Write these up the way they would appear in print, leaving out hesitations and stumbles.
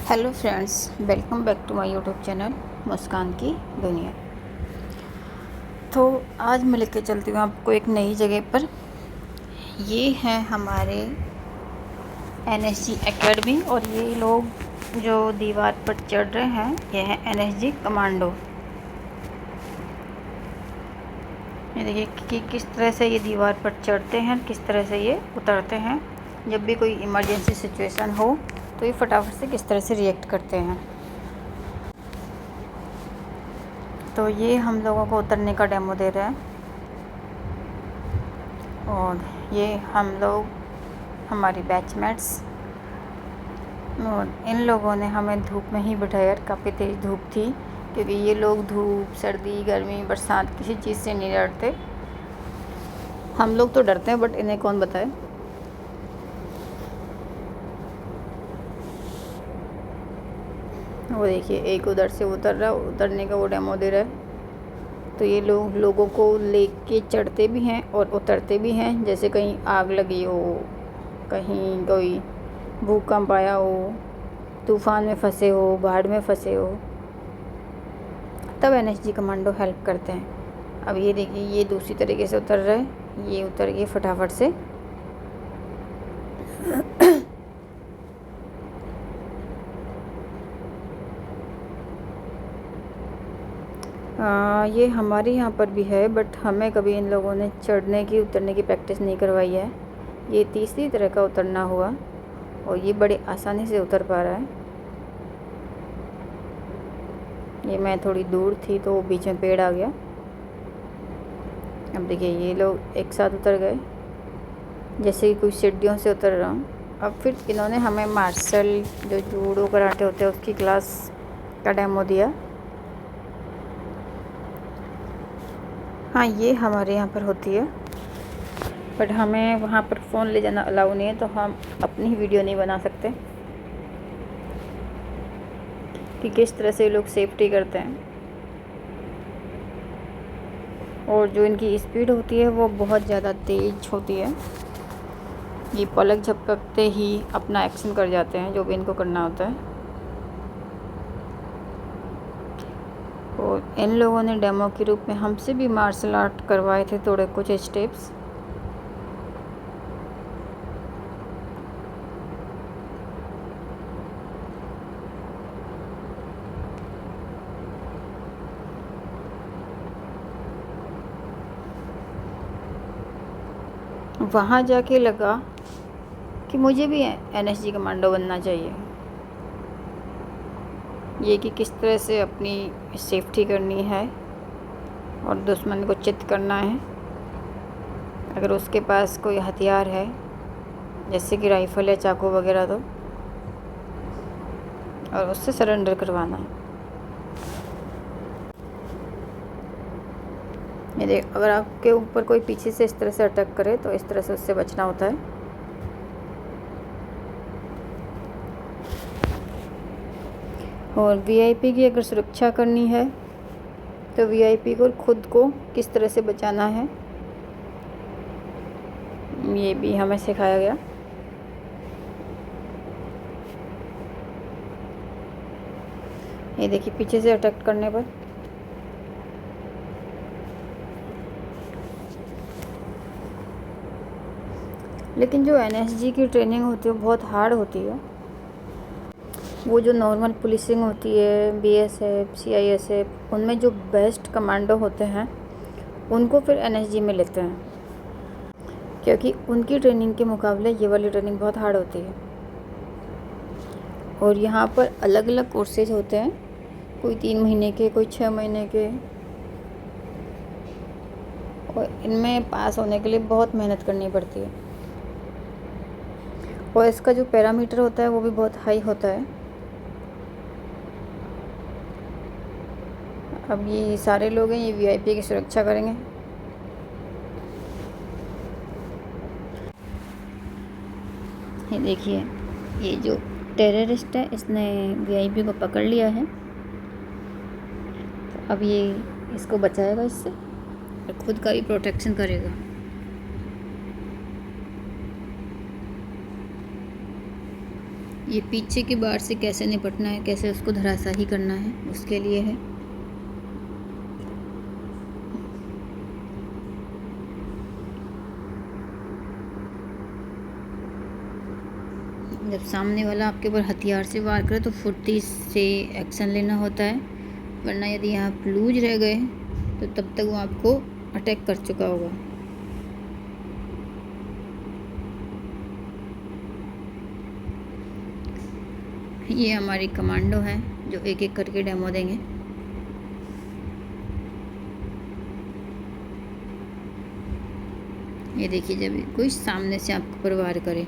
Hello friends, welcome back to my YouTube channel Muskan की दुनिया। तो आज मैं लेके चलती हूँ आपको एक नई जगह पर। ये है हमारे एनएसजी एकेडमी और ये लोग जो दीवार पर चढ़ रहे हैं ये है एनएसजी कमांडो। ये देखिए कि किस तरह से ये दीवार पर चढ़ते हैं, किस तरह से ये उतरते हैं। जब भी कोई इमरजेंसी सिचुएशन हो तो ये फटाफट से किस तरह से रिएक्ट करते हैं। तो ये हम लोगों को उतरने का डेमो दे रहे हैं और ये हम लोग हमारी बैचमेट्स और इन लोगों ने हमें धूप में ही बिठाया। काफ़ी तेज़ धूप थी क्योंकि ये लोग धूप, सर्दी, गर्मी, बरसात किसी चीज़ से नहीं डरते। हम लोग तो डरते हैं बट इन्हें कौन बताए। वो देखिए एक उधर से उतर रहा, उतरने का वो डेमो दे रहा है। तो ये लोग लोगों को लेके चढ़ते भी हैं और उतरते भी हैं। जैसे कहीं आग लगी हो, कहीं कोई भूकंप आया हो, तूफ़ान में फंसे हो, बाढ़ में फंसे हो, तब एनएसजी कमांडो हेल्प करते हैं। अब ये देखिए ये दूसरी तरीके से उतर रहा है, ये उतर गए फटाफट से। ये हमारे यहाँ पर भी है बट हमें कभी इन लोगों ने चढ़ने की उतरने की प्रैक्टिस नहीं करवाई है। ये तीसरी तरह का उतरना हुआ और ये बड़े आसानी से उतर पा रहा है। ये मैं थोड़ी दूर थी तो बीच में पेड़ आ गया। अब देखिए ये लोग एक साथ उतर गए जैसे कि कुछ सीढ़ियों से उतर रहा हूँ। अब फिर इन्होंने हमें मार्शल जो जूडो कराटे होते हैं उसकी क्लास का डेमो दिया। हाँ, ये हमारे यहाँ पर होती है बट हमें वहाँ पर फ़ोन ले जाना अलाउ नहीं है, तो हम अपनी वीडियो नहीं बना सकते कि किस तरह से लोग सेफ्टी करते हैं। और जो इनकी स्पीड होती है वो बहुत ज़्यादा तेज़ होती है। ये पलक झपकते ही अपना एक्शन कर जाते हैं जो भी इनको करना होता है। और इन लोगों ने डेमो के रूप में हमसे भी मार्शल आर्ट करवाए थे थोड़े कुछ स्टेप्स। वहाँ जाके लगा कि मुझे भी एनएसजी कमांडो बनना चाहिए। ये कि किस तरह से अपनी सेफ्टी करनी है और दुश्मन को चित करना है। अगर उसके पास कोई हथियार है जैसे कि राइफ़ल या चाकू वगैरह तो और उससे सरेंडर करवाना है। ये देख, अगर आपके ऊपर कोई पीछे से इस तरह से अटैक करे तो इस तरह से उससे बचना होता है। और वीआईपी की अगर सुरक्षा करनी है तो वीआईपी को खुद को किस तरह से बचाना है ये भी हमें सिखाया गया। ये देखिए पीछे से अटैक करने पर लेकिन जो एनएसजी की ट्रेनिंग होती है वो बहुत हार्ड होती है। वो जो नॉर्मल पुलिसिंग होती है, बीएसएफ, सीआईएसएफ, उनमें जो बेस्ट कमांडो होते हैं उनको फिर एनएसजी में लेते हैं क्योंकि उनकी ट्रेनिंग के मुकाबले ये वाली ट्रेनिंग बहुत हार्ड होती है। और यहाँ पर अलग अलग कोर्सेज होते हैं, कोई 3 महीने के, कोई 6 महीने के। और इनमें पास होने के लिए बहुत मेहनत करनी पड़ती है और इसका जो पैरामीटर होता है वो भी बहुत हाई होता है। अब ये सारे लोग हैं, ये वीआईपी की सुरक्षा करेंगे। ये देखिए ये जो टेररिस्ट है इसने वीआईपी को पकड़ लिया है। तो अब ये इसको बचाएगा इससे और खुद का भी प्रोटेक्शन करेगा। ये पीछे की बार से कैसे निपटना है, कैसे उसको धराशायी करना है, उसके लिए है। जब सामने वाला आपके ऊपर हथियार से वार करे तो फुर्ती से एक्शन लेना होता है, वरना यदि आप लूज रह गए तो तब तक वो आपको अटैक कर चुका होगा। ये हमारी कमांडो है जो एक एक करके डेमो देंगे। ये देखिए, जब कोई सामने से आपको पर वार करे,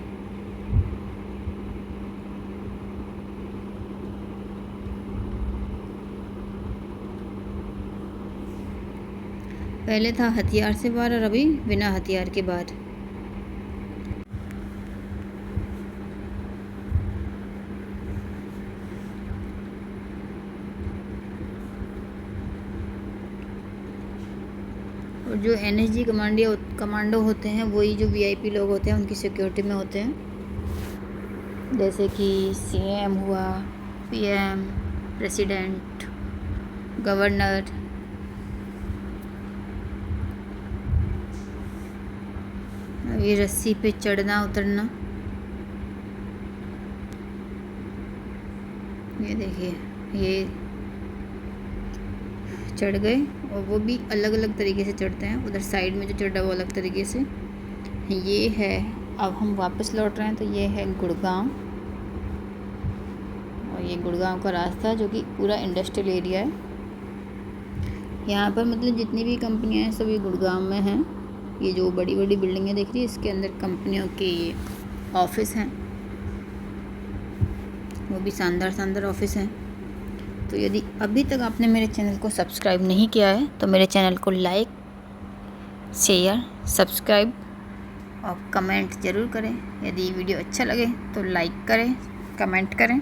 पहले था हथियार से वार और अभी बिना हथियार के वार। और जो NSG कमांडो होते हैं वही जो VIP लोग होते हैं उनकी सिक्योरिटी में होते हैं, जैसे कि CM हुआ, PM, प्रेसिडेंट, गवर्नर। ये रस्सी पे चढ़ना उतरना, ये देखिए, ये चढ़ गए और वो भी अलग अलग तरीके से चढ़ते हैं। उधर साइड में जो चढ़ा वो अलग तरीके से। ये है, अब हम वापस लौट रहे हैं तो ये है गुड़गांव, और ये गुड़गांव का रास्ता जो कि पूरा इंडस्ट्रियल एरिया है। यहाँ पर मतलब जितनी भी कंपनियाँ हैं सभी गुड़गांव में हैं। ये जो बड़ी बड़ी बिल्डिंगें देख रही है इसके अंदर कंपनियों के ऑफिस हैं, वो भी शानदार शानदार ऑफिस हैं। तो यदि अभी तक आपने मेरे चैनल को सब्सक्राइब नहीं किया है तो मेरे चैनल को लाइक, शेयर, सब्सक्राइब और कमेंट ज़रूर करें। यदि वीडियो अच्छा लगे तो लाइक करें, कमेंट करें।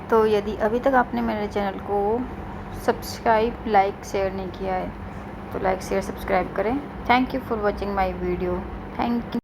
तो यदि अभी तक आपने मेरे चैनल को सब्सक्राइब, लाइक, शेयर नहीं किया है तो लाइक, शेयर, सब्सक्राइब करें। Thank you for watching my video. Thank you.